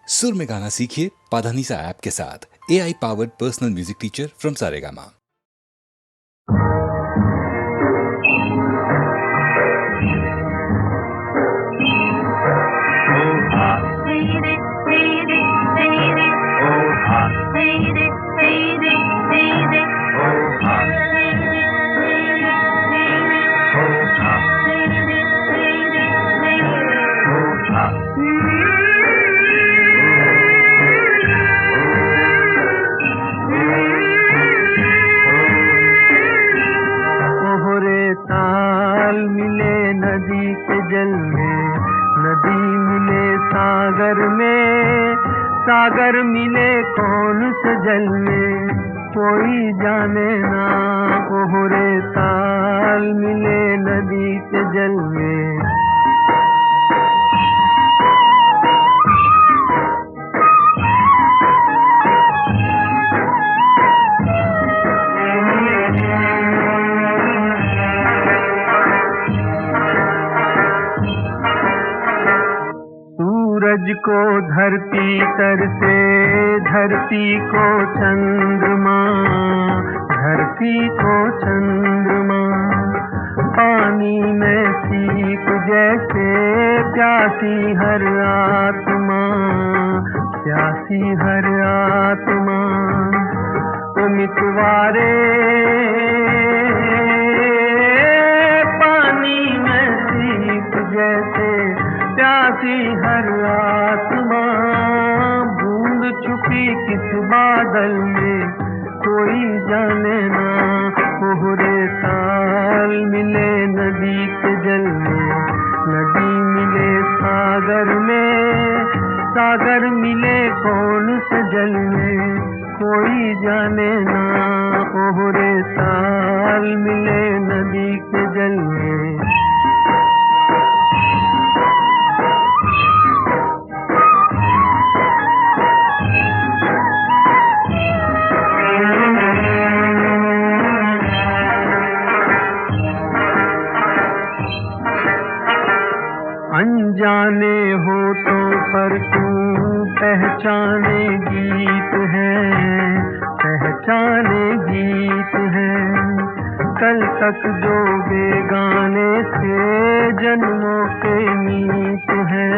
सुर में गाना सीखिए पाधानीसा ऐप के साथ। AI powered personal music teacher from Saregama. सागर मिले कौन से जल में कोई जाने ना, कोहरे ताल मिले नदी के जल में। सूरज को धरती तर से, धरती को चंद्रमा, धरती को चंद्रमा। पानी में सीप जैसे प्यासी हर आत्मा, प्यासी हर आत्मा। ओ मितवारे पानी में सीप जैसे प्यासी हर आत्मा। बूंद छुपी किस बादल में कोई जाने ना, कोहरे ताल मिले नदी के जल में, नदी मिले सागर में, सागर मिले कौन से जल में कोई जाने ना, कोहरे ताल मिले नदी के जल में। अनजाने होठों पर तू पहचाने गीत है, पहचाने गीत है। कल तक जो बेगाने थे जन्मों के मीत है,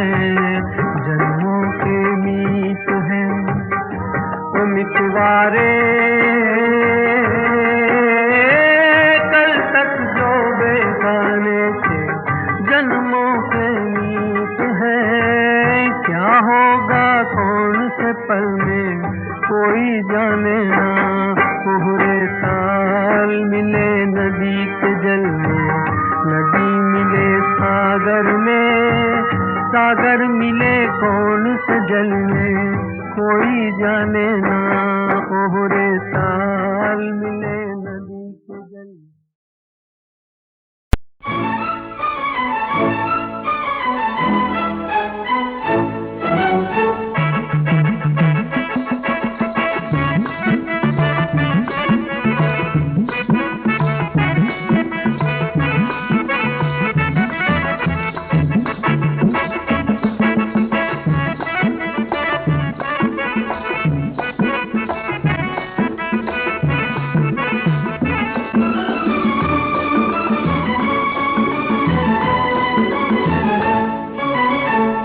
जन्मों के मीत है। ओ मितवारे कल तक जो बेगाने थे जन्मों के मीत है। क्या होगा कौन से पल में कोई जाने ना, कोहरे ताल मिले नदी के जल में, नदी मिले सागर में, सागर मिले कौन से जल में कोई जाने ना, कोहरे ताल मिले नदी के जल में।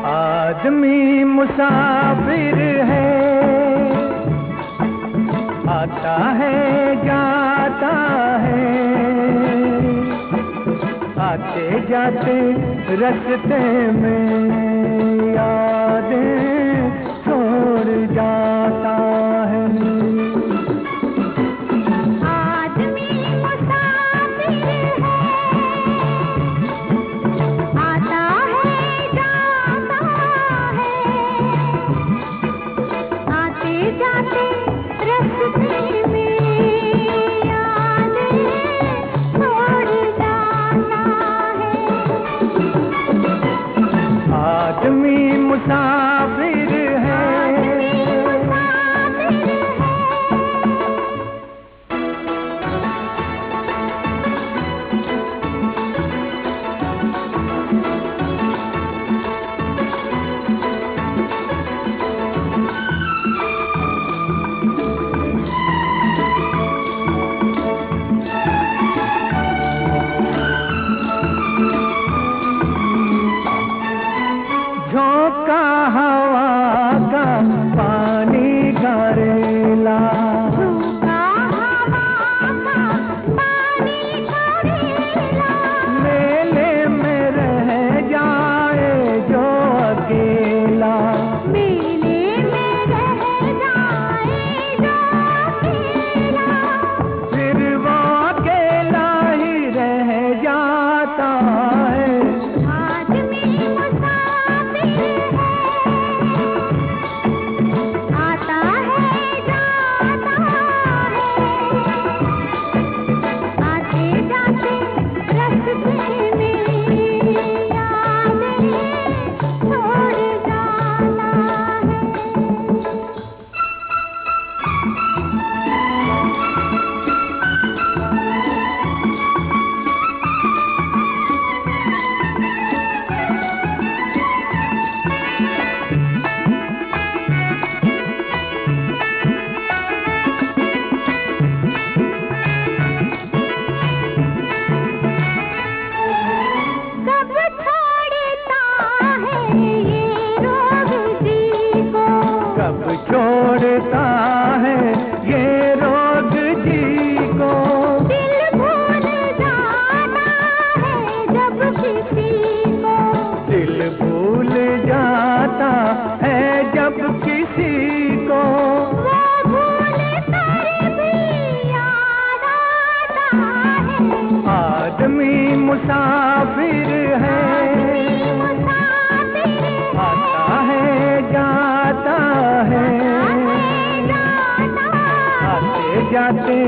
आदमी मुसाफिर है, आता है जाता है, आते जाते रास्ते में यादें छोड़ जाता है। आदमी मुसाफिर पानी का रेला। झूठा हवा का पानी का रेला। मेले में रह जाए जो अकेला। मेले में रह जाए जो अकेला। फिर वो अकेला ही रह जाता है। आदमी मुसाफिर है, आता है जाता है, आते जाते रास्ते में यादें छोड़ जाता है। कब छोड़ता है ये रोग जी को। कब छोड़ता है ये रोग जी को। दिल भूल जाता है जब किसी को। दिल भूल जाता है जब किसी को। वो भूल कर भी याद आता है। आदमी मुसाफिर है, मुसाफिर आता है जाता है, आते जाते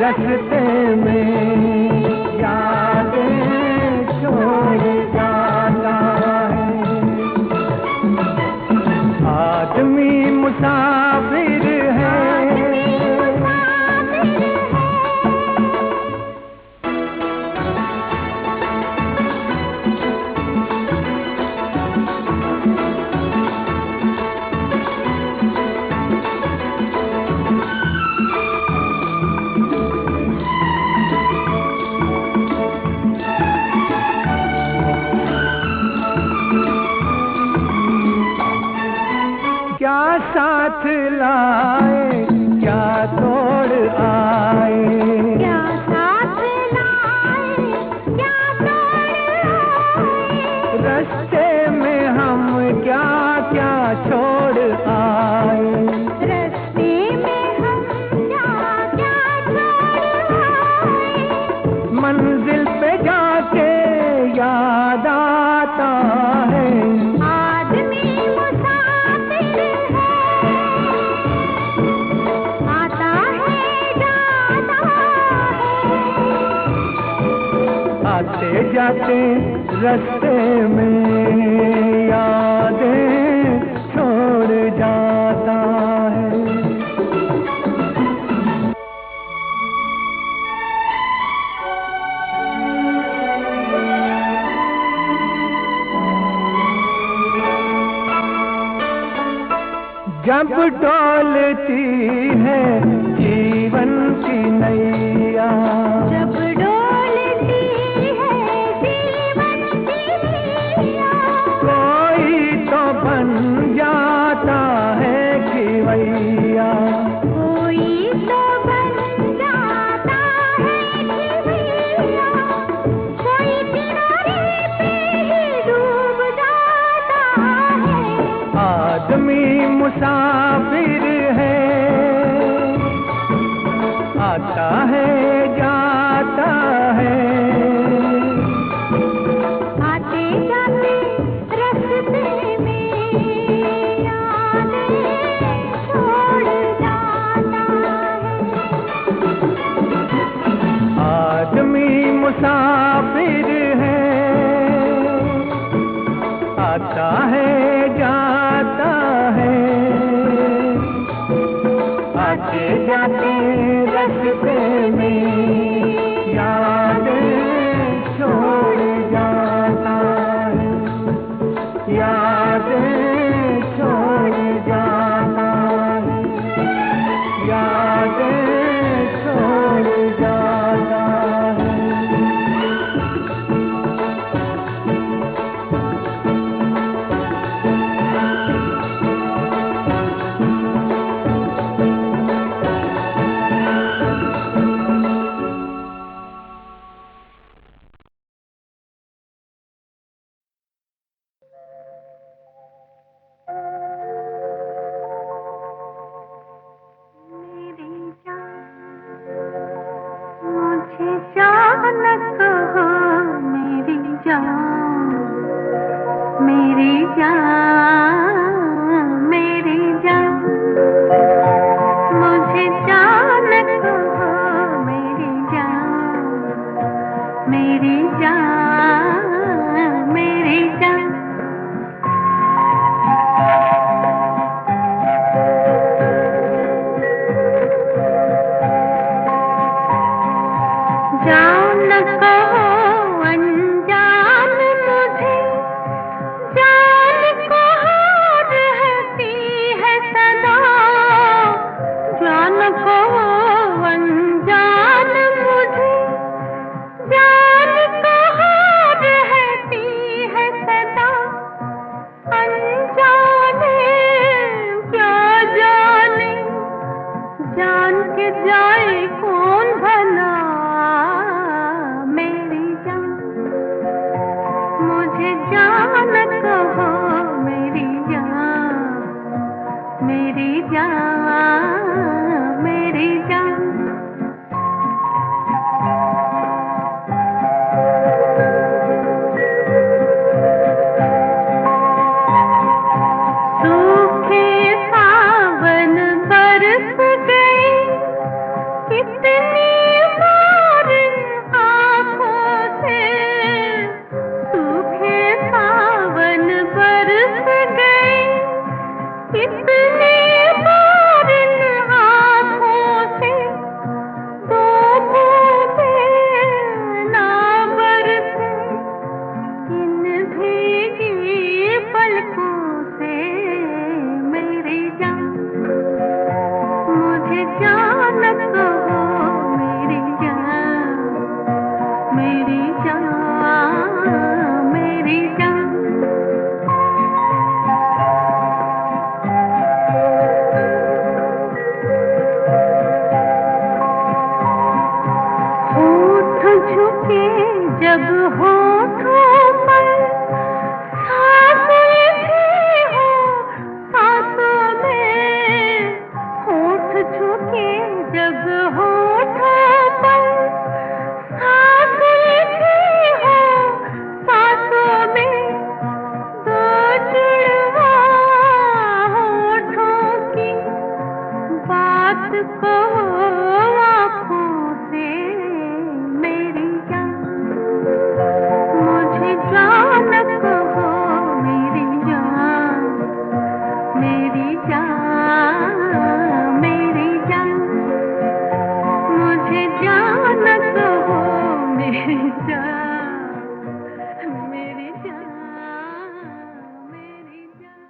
रास्ते में यादें छोड़ जाता है। आदमी मुसाफिर है। क्या साथ लाए क्या तोड़ आए। क्या साथ लाए क्या तोड़ आए। रास्ते में हम क्या क्या छोड़ आए। रास्ते में हम क्या क्या छोड़ आए। मंजिल पे जाके याद आता है। आदमी मुसाफिर है, आता है जाता है, आते जाते रास्ते में यादें छोड़ जाता है। जब डोलती है जीवन की नैया। जब डोलती है जीवन की नैया। कोई तो बन जाता है खिवैया। कोई तो बन जाता है खिवैया। कोई किनारे पे ही डूब जाता है। आदमी मुसाफिर है, आता है जाता है, आते जाते रास्ते में यादें छोड़ जाता है। आदमी मुसाफिर है, आता है जाता है, आते जाते रास्ते में यादें छोड़ जाता है, यादें छोड़ जाता है, यादें छोड़ जाता है। मेरी जान मेरी जान सूखे सावन बरस गए कितनी बार आँखों से सूखे सावन बरस गए कितनी बार आँखों से दो बूंदें ना बरसे इन भीगी पलकों से मेरी जान मुझे जान कहो मेरी जान मेरी जान मेरी जान होठ झुके जब होठों पर सांसें भी हो सांसों में होठ झुके जब होठों पर सांसें भी हो सांसों में दो जुड़वा होठों की बात कहो आँखों से मेरी जान मुझे जान कहो मेरी जान मेरी जान मेरी जान मुझे जान कहो मेरी जान मेरी जान मेरी जान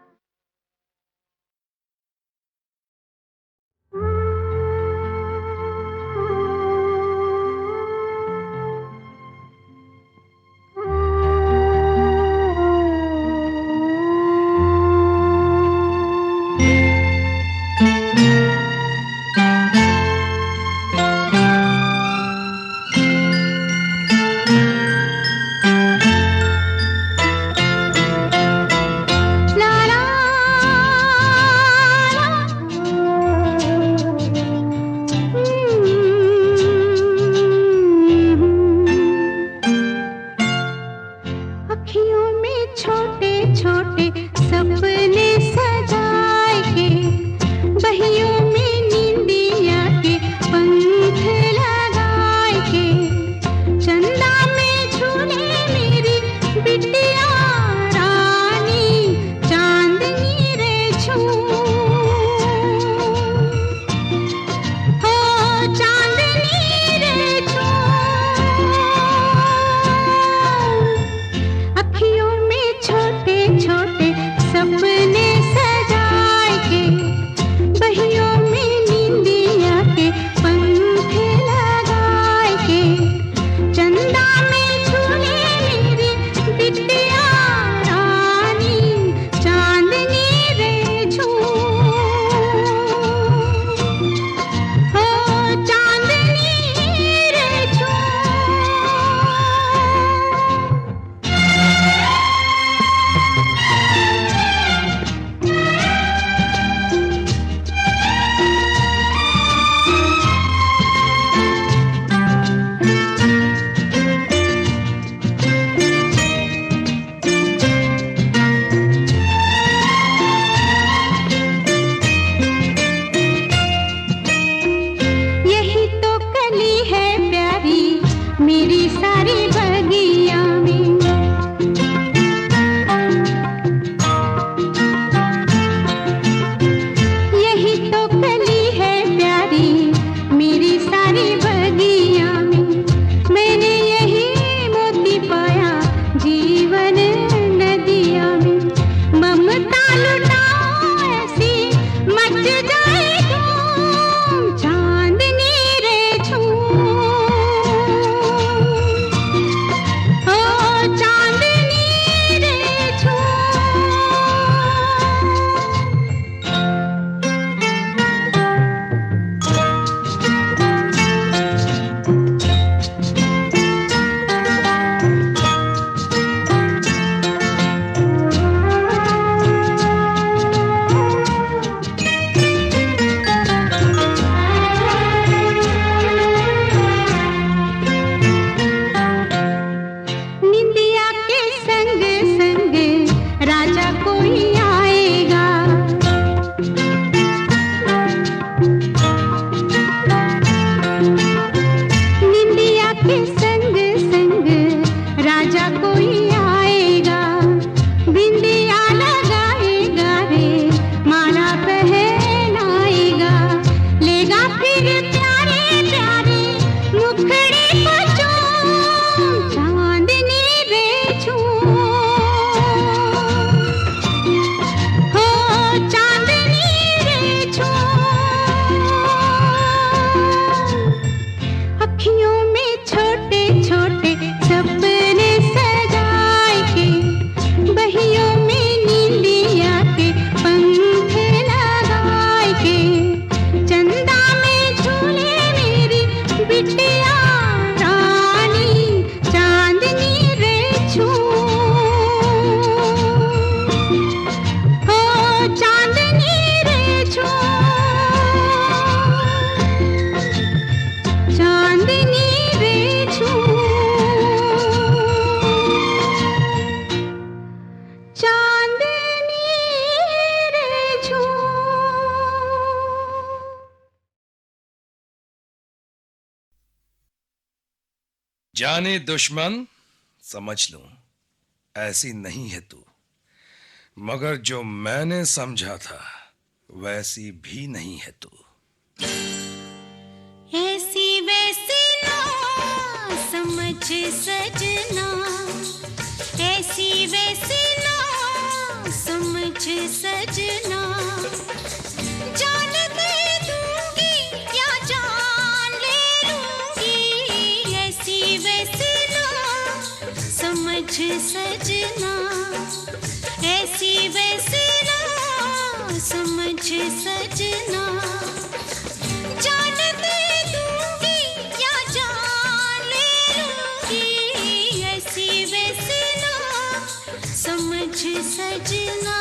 जाने दुश्मन समझ लूं, ऐसी नहीं है तू, मगर जो मैंने समझा था वैसी भी नहीं है तू। ऐसी वैसी ना समझ सजना, ऐसी वैसी ना समझ सजना, जान दे दूंगी या जान ले लूंगी, ऐसी वैसी ना समझ सजना, ऐसी वैसी ना समझ सजना, जान दे दूंगी या जान ले लूंगी, ऐसी वैसी ना समझ सजना।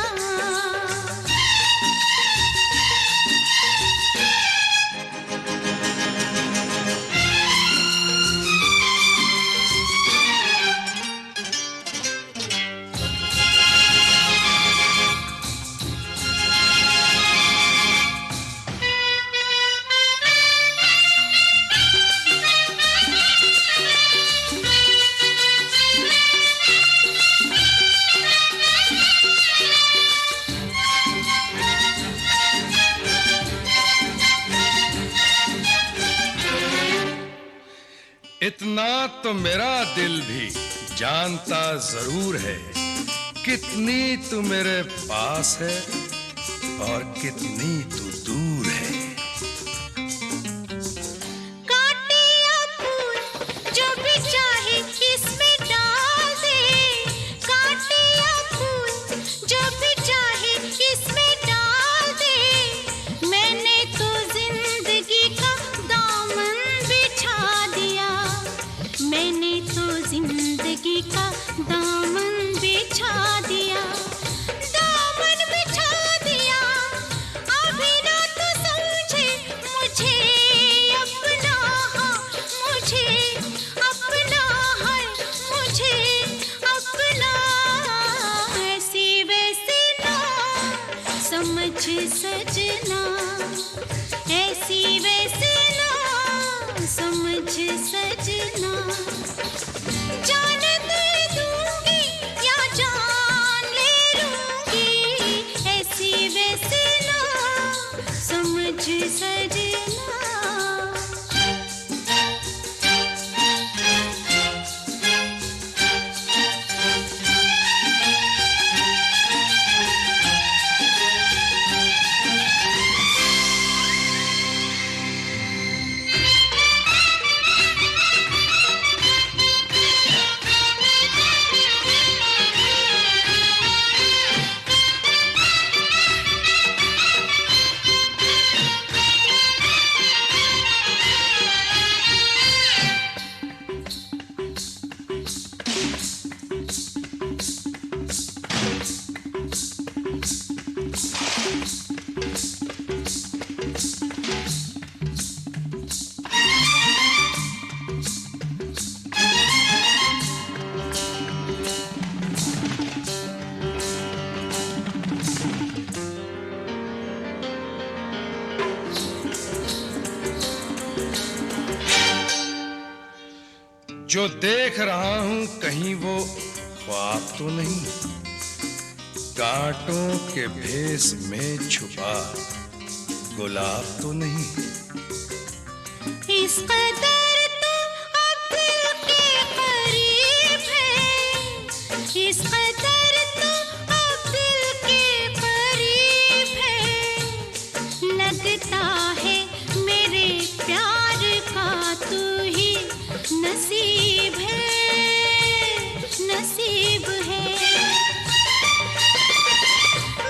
इतना तो मेरा दिल भी जानता जरूर है, कितनी तू मेरे पास है और कितनी तू दूर है। काटे या फूल जो भी चाहे इसमें डाल दे, काटे या फूल जो भी चाहे इसमें डाल दे, मैंने तो जिंदगी का दामन बिछा दिया, मैंने तो जिंदगी का दामन बिछा दिया, दामन बिछा दिया। अभी ना तो समझे मुझे अपना, मुझे अपना है, मुझे अपना, ऐसी वैसी ना समझ सजना, ऐसी वैसी ना समझ सजना, जान दे दूंगी या जान ले लूंगी, ऐसी वैसी ना समझ सजना। जो देख रहा हूं कहीं वो ख्वाब तो नहीं, कांटों के भेस में छुपा गुलाब तो नहीं। इस कदर तो अब दिल के करीब है, इस कदर तो अब दिल के करीब है, लगता है मेरे प्यार का तू ही नसीब है, नसीब है।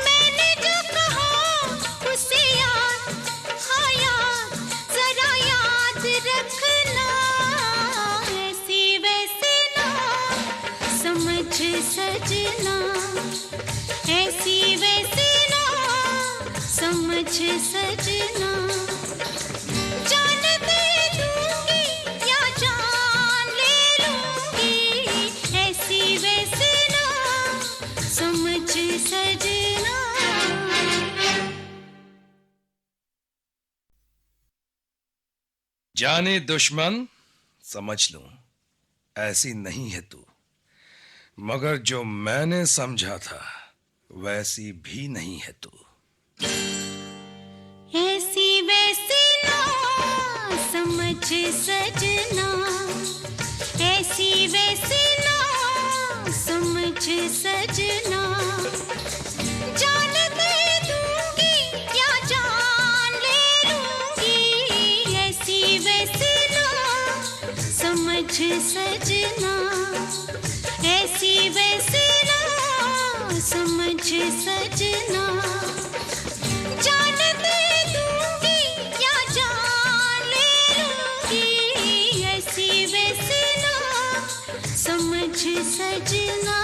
मैंने जो कहा उसे याद, हाँ याद, जरा याद रखना, ऐसी वैसी ना समझ सजना, ऐसी वैसी ना समझ सजना, जान दे दूंगी या जान ले लूंगी, ऐसी वैसी ना समझ सजना। जाने दुश्मन समझ लूं, ऐसी नहीं है तू, मगर जो मैंने समझा था वैसी भी नहीं है तू। ऐसी वैसी ना समझ सजना, ऐसी वैसी ना समझ सजना, जान दे दूंगी या जान ले लूंगी, ऐसी वैसी ना समझ सजना, ऐसी वैसी ना समझ सजना, जान दे दूंगी या जान ले लूंगी, ऐसी वैसी ना समझ सजना।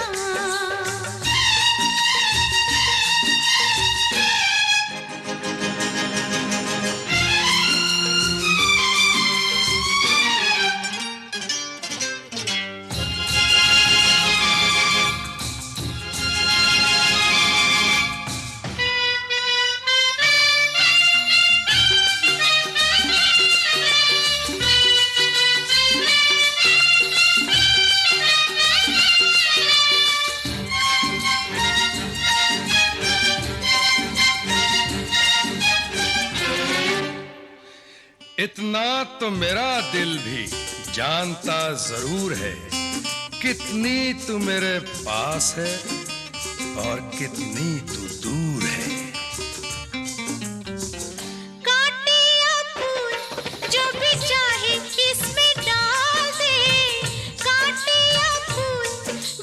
इतना तो मेरा दिल भी जानता जरूर है, कितनी तू मेरे पास है और कितनी तू दूर है। काटे या फूल जो भी चाहे इसमें डाल दे, काटे या फूल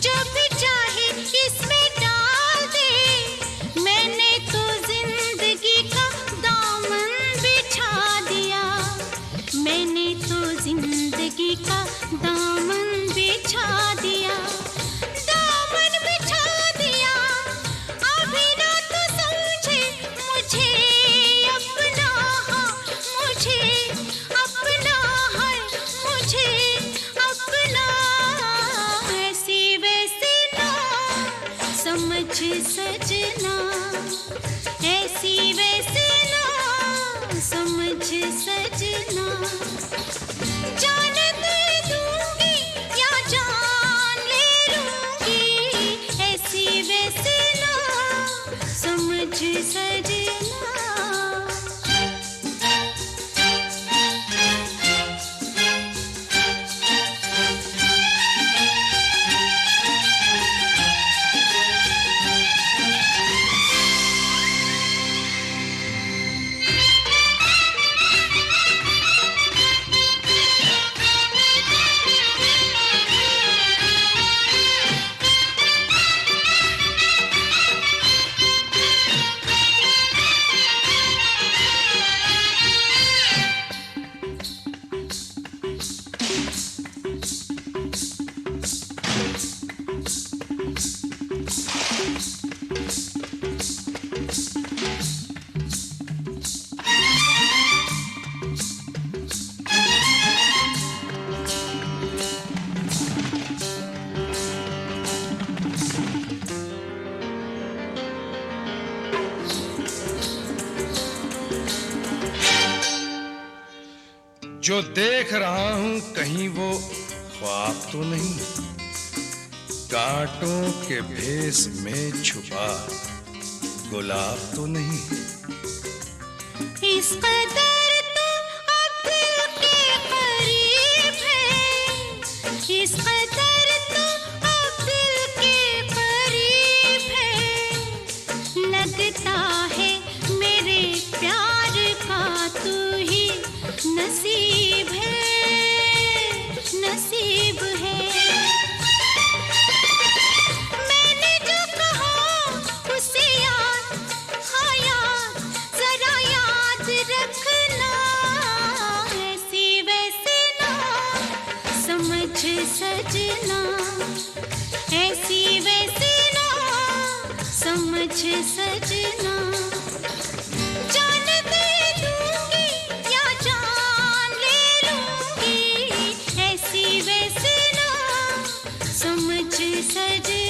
जो भी चाहे इसमें डाल दे, मैंने तो जिंदगी का दामन बिछा दिया, मैंने तो जिंदगी का दामन बिछा दिया, दामन बिछा दिया। अभी ना तो समझे मुझे अपना, मुझे अपना है, मुझे अपना, ऐसी वैसी ना समझ सजना, ऐसी वैसी ना समझ सजना, जान दे दूंगी या जान ले लूंगी, ऐसी वैसी ना समझ सजना। जो देख रहा हूं कहीं वो ख्वाब तो नहीं, कांटों के भेस में छुपा गुलाब तो नहीं। इस कदर तो अब दिल के करीब है, इस कदर तो अब दिल के करीब है, लगता है मेरे प्यार का तू ही नसीब है, नसीब है। मैंने जो कहा उसे याद, हाँ याद, जरा याद रखना, ऐसी वैसी ना समझ सजना, ऐसी वैसी ना समझ सजना, जान दे दूंगी या जान ले लूंगी, ऐसी वैसी ना समझ सजना।